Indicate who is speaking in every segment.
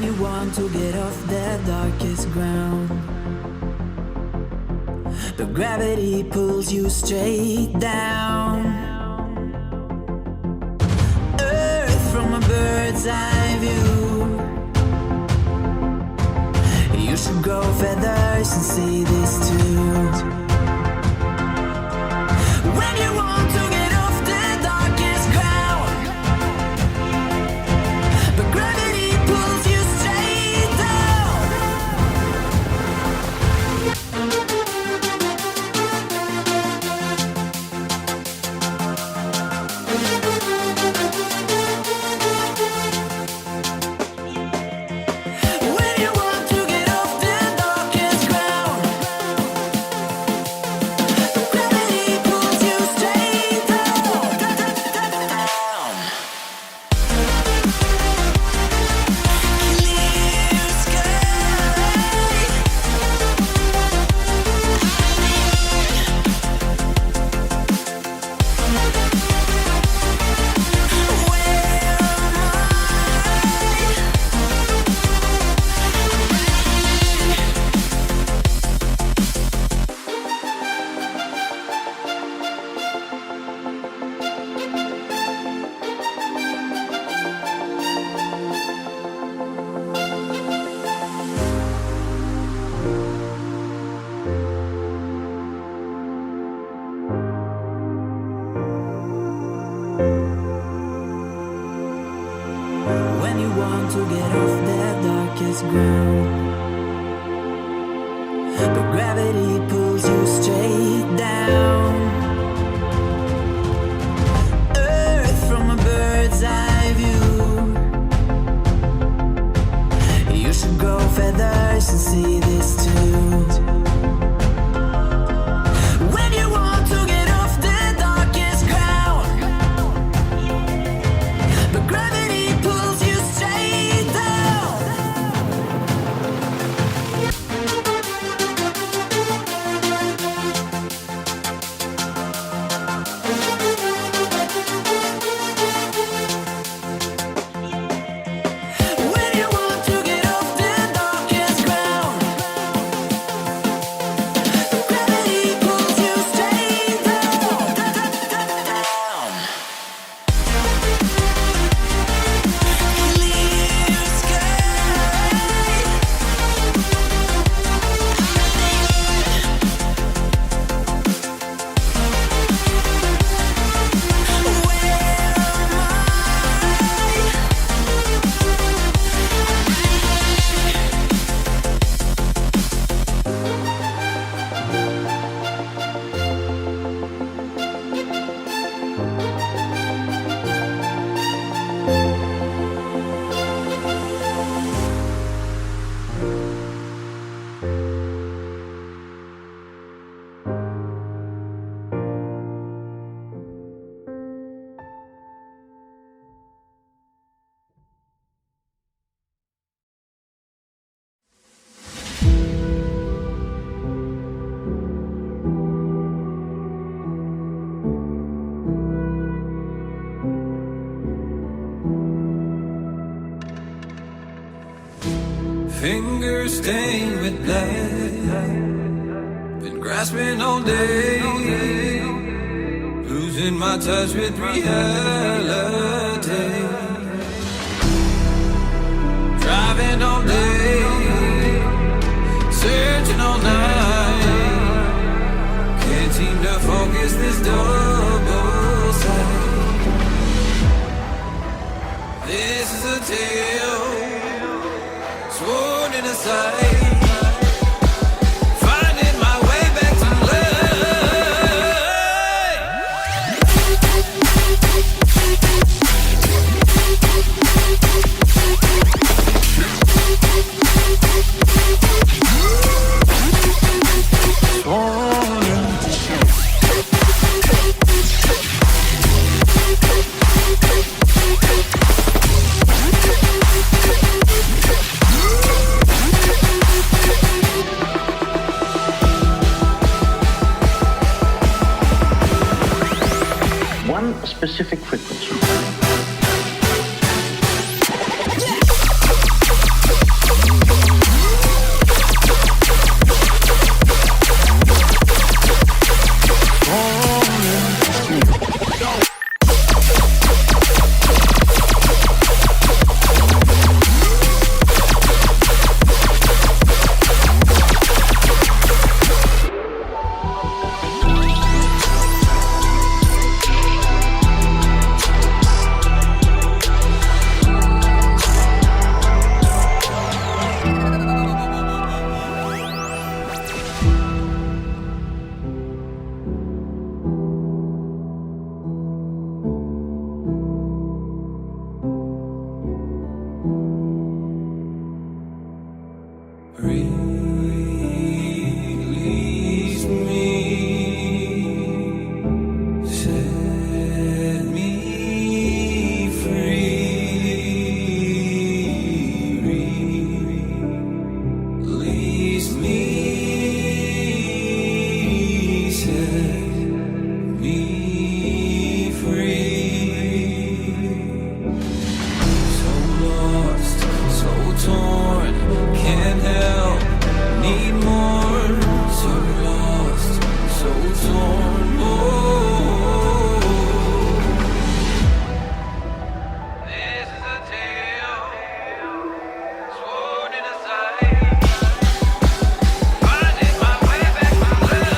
Speaker 1: you want to get off the darkest ground, but gravity pulls you straight down. Earth from a bird's eye view. You should grow feathers and see this too. When you want to get off the darkest ground, but gravity pulls you straight down. When you want to get off the darkest ground, but gravity pulls you straight down. Clear sky. When you want to get off the darkest ground, but gravity pulls you straight down. Earth from a bird's eye view. You should grow feathers and see this too. When you want to get off the darkest ground, but gravity pulls you straight down. When you want to get off the darkest ground, but gravity pulls you straight down. Clear sky.
Speaker 2: Fingers stained with blood, been grasping all day, losing my touch with reality. Driving all day, searching all night, can't seem to focus this double sight. This is a tale sworn in a sight. Finding my way back to
Speaker 3: specific frequency.
Speaker 2: on. Oh, this is a tale sworn in a sight. Finding my way back to life.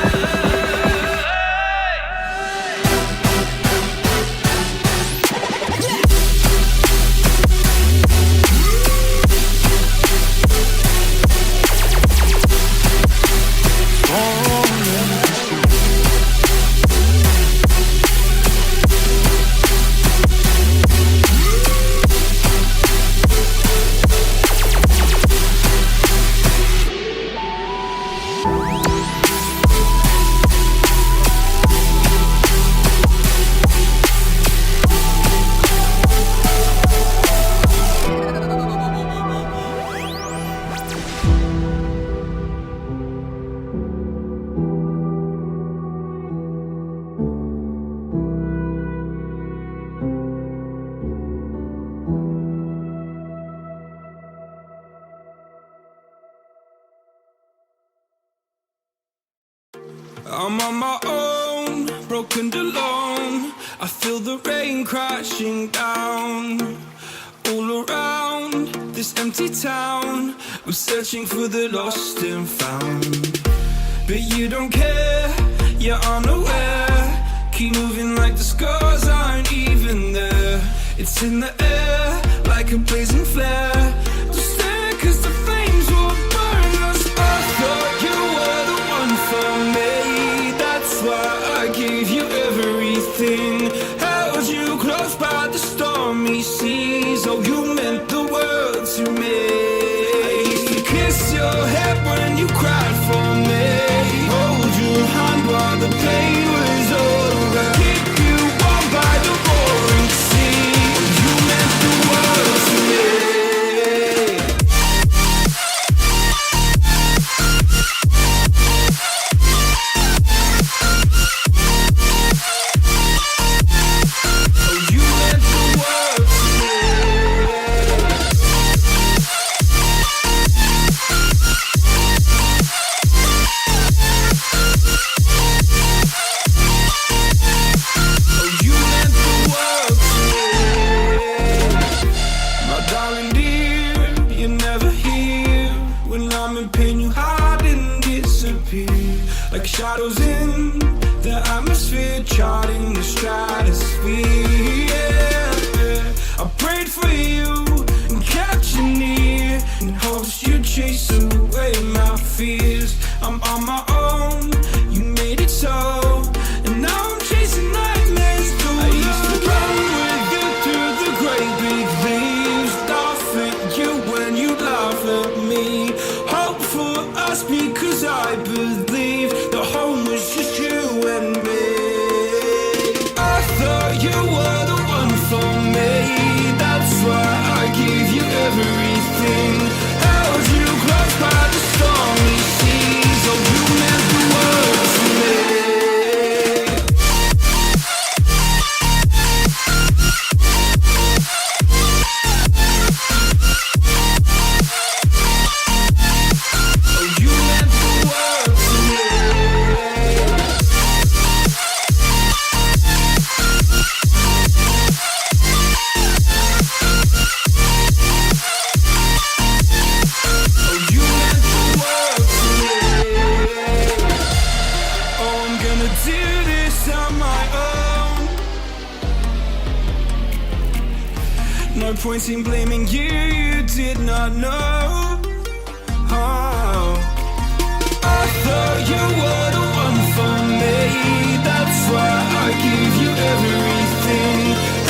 Speaker 3: I'm on my own, broken alone. I feel the rain crashing down all around this empty town. I'm searching for the lost and found, but you don't care, you're unaware. Keep moving like the scars aren't even there. It's in the air like a blazing flare. Just stare 'cause the flames will burn us. I thought you were the one for me. That's why I gave you everything. Held you close by the stormy seas. Oh, you meant the world to me. I used to kiss your head when you cried for me. Hold your hand while the pain was over. Keep you warm by the roaring sea. You meant the world to me. Shadows in the atmosphere, charting the stratosphere. Yeah. I prayed for you and kept you near in hopes you'd chase away my fears. I'm on my own, you made it so, and now I'm chasing nightmares through. I used to run with you through the great big leaves, laugh at you when you laugh at me. Hope for us because I believe the home was just you and me. I thought you were the one for me. That's why I gave you everything. Held you close by the stormy seas. Oh, you meant the world to me. No point in blaming you, you did not know. Oh. I thought you were the one for me. That's why I gave you everything.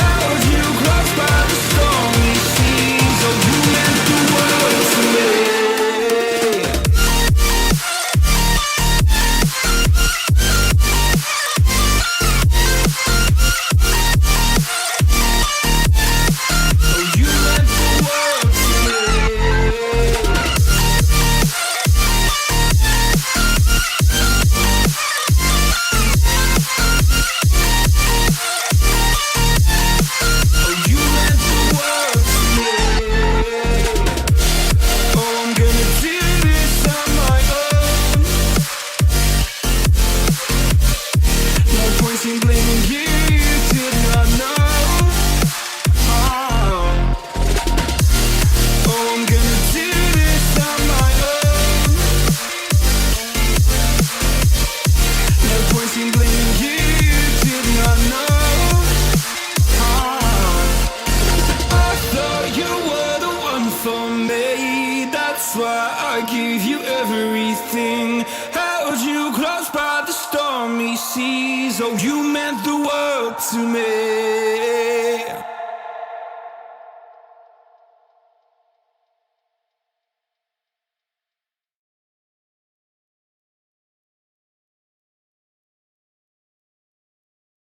Speaker 3: Held you close by the stormy seas. Oh, you meant the world to me. pointing blaming you, you did not know. Oh, I'm gonna do this on my own. No pointing blaming you, you did not know. I thought you were the one for me. That's why I gave you everything. Held you close by the stormy seas. Oh, you meant the world to me.